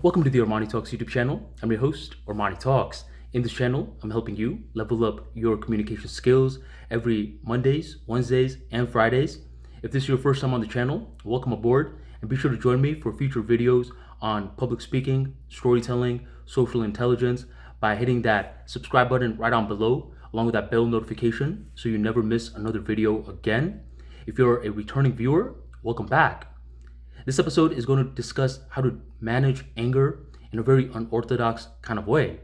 Welcome to the ArmaniTalks YouTube channel. I'm your host, ArmaniTalks. In this channel, I'm helping you level up your communication skills every Mondays, Wednesdays, and Fridays. If this is your first time on the channel, welcome aboard and be sure to join me for future videos on public speaking, storytelling, social intelligence by hitting that subscribe button right down below along with that bell notification so you never miss another video again. If you're a returning viewer, welcome back. This episode is going to discuss how to manage anger in a very unorthodox kind of way.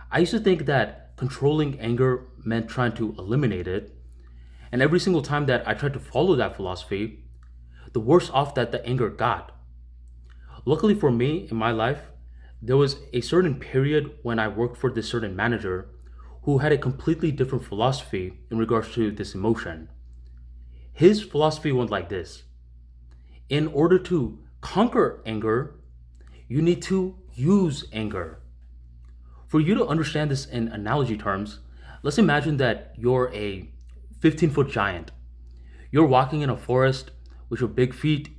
I used to think that controlling anger meant trying to eliminate it, and every single time that I tried to follow that philosophy, the worse off that the anger got. Luckily for me in my life, there was a certain period when I worked for this certain manager who had a completely different philosophy in regards to this emotion. His philosophy went like this. In order to conquer anger, you need to use anger. For you to understand this in analogy terms, let's imagine that you're a 15-foot giant. You're walking in a forest with your big feet,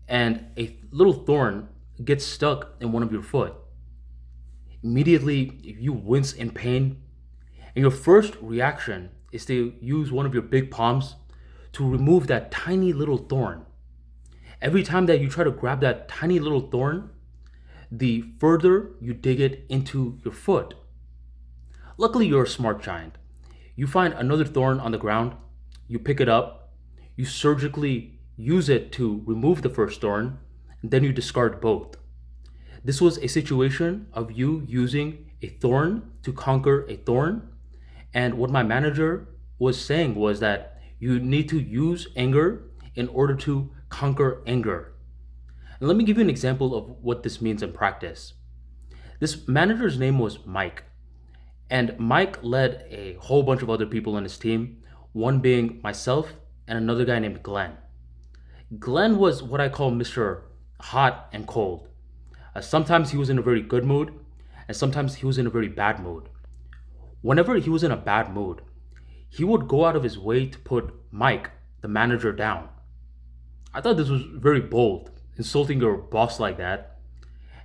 and a little thorn gets stuck in one of your foot. Immediately, you wince in pain, and your first reaction is to use one of your big palms to remove that tiny little thorn. Every time that you try to grab that tiny little thorn, the further you dig it into your foot. Luckily, you're a smart giant. You find another thorn on the ground, you pick it up, you surgically use it to remove the first thorn, and then you discard both. This was a situation of you using a thorn to conquer a thorn, and what my manager was saying was that you need to use anger in order to conquer anger. And let me give you an example of what this means in practice. This manager's name was Mike, and Mike led a whole bunch of other people on his team, one being myself and another guy named Glenn. Glenn was what I call Mr. Hot and Cold. Sometimes he was in a very good mood, and sometimes he was in a very bad mood. Whenever he was in a bad mood, he would go out of his way to put Mike, the manager, down. I thought this was very bold, insulting your boss like that.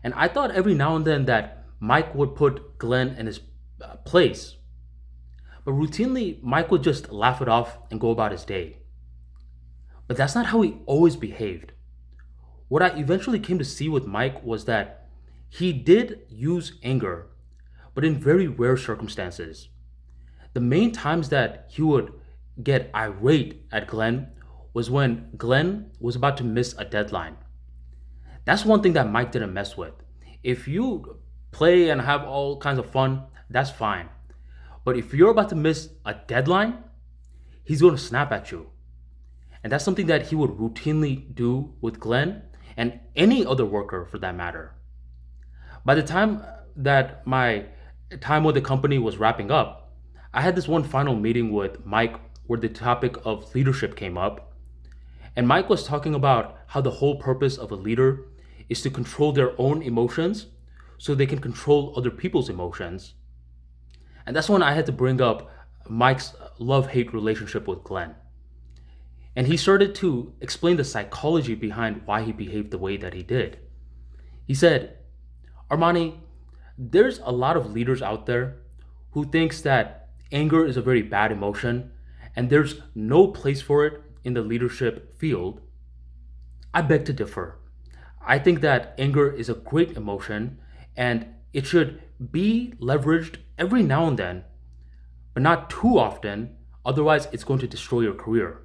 And I thought every now and then that Mike would put Glenn in his place. But routinely, Mike would just laugh it off and go about his day. But that's not how he always behaved. What I eventually came to see with Mike was that he did use anger, but in very rare circumstances. The main times that he would get irate at Glenn was when Glenn was about to miss a deadline. That's one thing that Mike didn't mess with. If you play and have all kinds of fun, that's fine. But if you're about to miss a deadline, he's going to snap at you. And that's something that he would routinely do with Glenn and any other worker for that matter. By the time that my time with the company was wrapping up, I had this one final meeting with Mike where the topic of leadership came up. And Mike was talking about how the whole purpose of a leader is to control their own emotions so they can control other people's emotions. And that's when I had to bring up Mike's love-hate relationship with Glenn. And he started to explain the psychology behind why he behaved the way that he did. He said, Armani, there's a lot of leaders out there who thinks that anger is a very bad emotion and there's no place for it in the leadership field. I beg to differ. I think that anger is a great emotion and it should be leveraged every now and then, but not too often, otherwise it's going to destroy your career.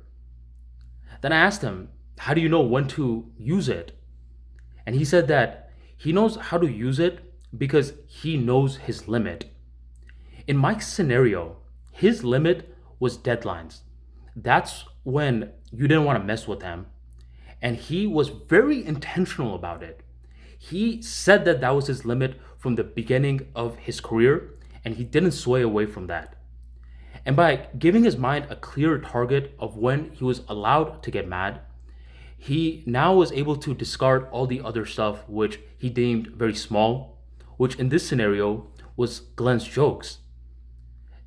Then I asked him, how do you know when to use it? And he said that he knows how to use it because he knows his limit. In Mike's scenario, his limit was deadlines. That's when you didn't want to mess with him. And he was very intentional about it. He said that that was his limit from the beginning of his career, and he didn't sway away from that. And by giving his mind a clear target of when he was allowed to get mad, he now was able to discard all the other stuff which he deemed very small, which in this scenario was Glenn's jokes.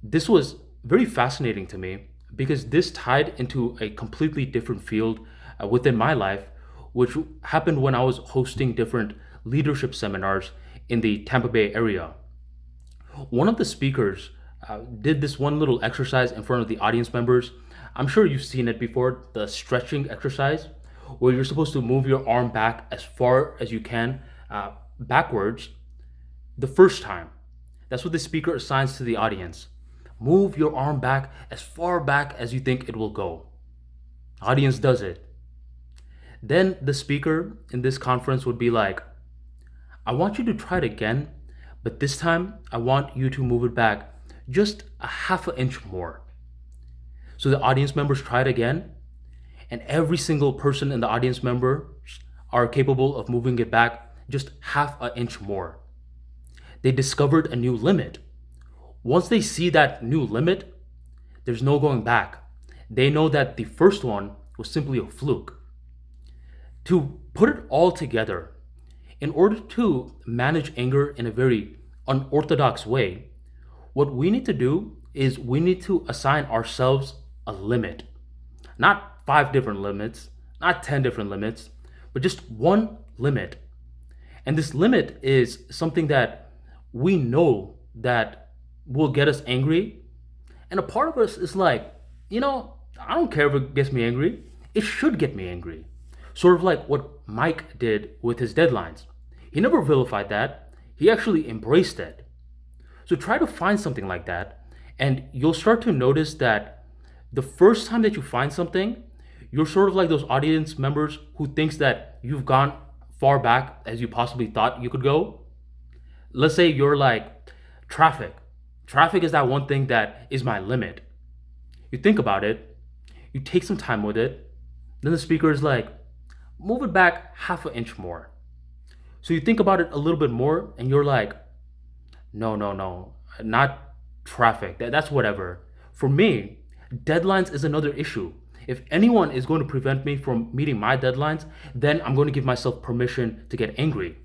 This was very fascinating to me because this tied into a completely different field within my life which happened when I was hosting different leadership seminars in the Tampa Bay area. One of the speakers did this one little exercise in front of the audience members. I'm sure you've seen it before, the stretching exercise, where you're supposed to move your arm back as far as you can backwards the first time. That's what the speaker assigns to the audience. Move your arm back as far back as you think it will go. Audience does it. Then the speaker in this conference would be like, I want you to try it again, but this time I want you to move it back just a half an inch more. So the audience members try it again, and every single person in the audience members are capable of moving it back just half an inch more. They discovered a new limit. Once they see that new limit, there's no going back. They know that the first one was simply a fluke. To put it all together, in order to manage anger in a very unorthodox way, what we need to do is we need to assign ourselves a limit. Not 5 different limits, not 10 different limits, but just one limit. And this limit is something that we know that will get us angry. And a part of us is like, I don't care if it gets me angry. It should get me angry. Sort of like what Mike did with his deadlines. He never vilified that. He actually embraced it. So try to find something like that, and you'll start to notice that the first time that you find something, you're sort of like those audience members who thinks that you've gone far back as you possibly thought you could go. Let's say you're like traffic. Traffic is that one thing that is my limit. You think about it, you take some time with it, then the speaker is like, move it back half an inch more. So you think about it a little bit more, and you're like, no, not traffic. That's whatever. For me, deadlines is another issue. If anyone is going to prevent me from meeting my deadlines, then I'm going to give myself permission to get angry.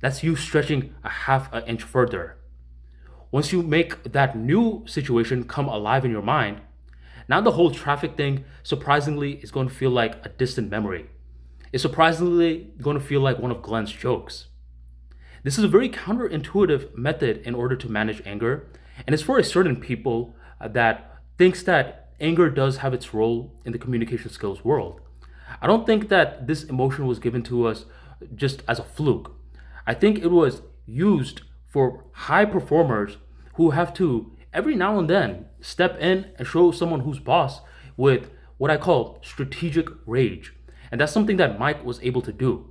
That's you stretching a half an inch further. Once you make that new situation come alive in your mind, now the whole traffic thing surprisingly is going to feel like a distant memory. It's surprisingly going to feel like one of Glenn's jokes. This is a very counterintuitive method in order to manage anger, and it's for a certain people that thinks that anger does have its role in the communication skills world. I don't think that this emotion was given to us just as a fluke. I think it was used for high performers who have to, every now and then, step in and show someone who's boss with what I call strategic rage. And that's something that Mike was able to do.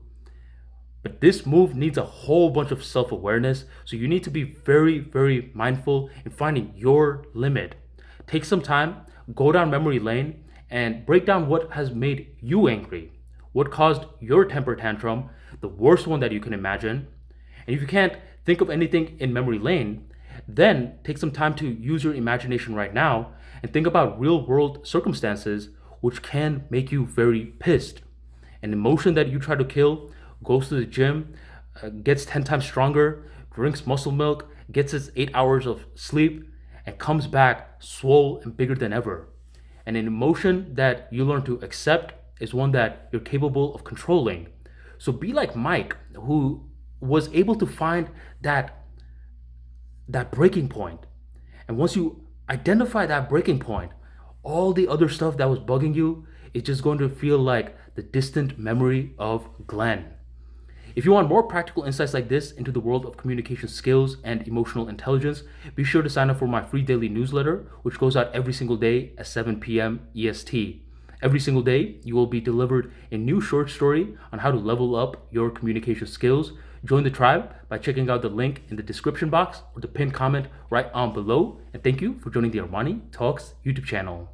But this move needs a whole bunch of self-awareness, so you need to be very, very mindful in finding your limit. Take some time, go down memory lane, and break down what has made you angry, what caused your temper tantrum, the worst one that you can imagine. And if you can't think of anything in memory lane, then take some time to use your imagination right now and think about real-world circumstances which can make you very pissed. An emotion that you try to kill goes to the gym, gets 10 times stronger, drinks muscle milk, gets his 8 hours of sleep, and comes back swole and bigger than ever. And an emotion that you learn to accept is one that you're capable of controlling. So be like Mike, who was able to find that breaking point. And once you identify that breaking point, all the other stuff that was bugging you is just going to feel like the distant memory of Glenn. If you want more practical insights like this into the world of communication skills and emotional intelligence, be sure to sign up for my free daily newsletter, which goes out every single day at 7 p.m. EST. Every single day, you will be delivered a new short story on how to level up your communication skills. Join the tribe by checking out the link in the description box or the pinned comment right on below. And thank you for joining the Armani Talks YouTube channel.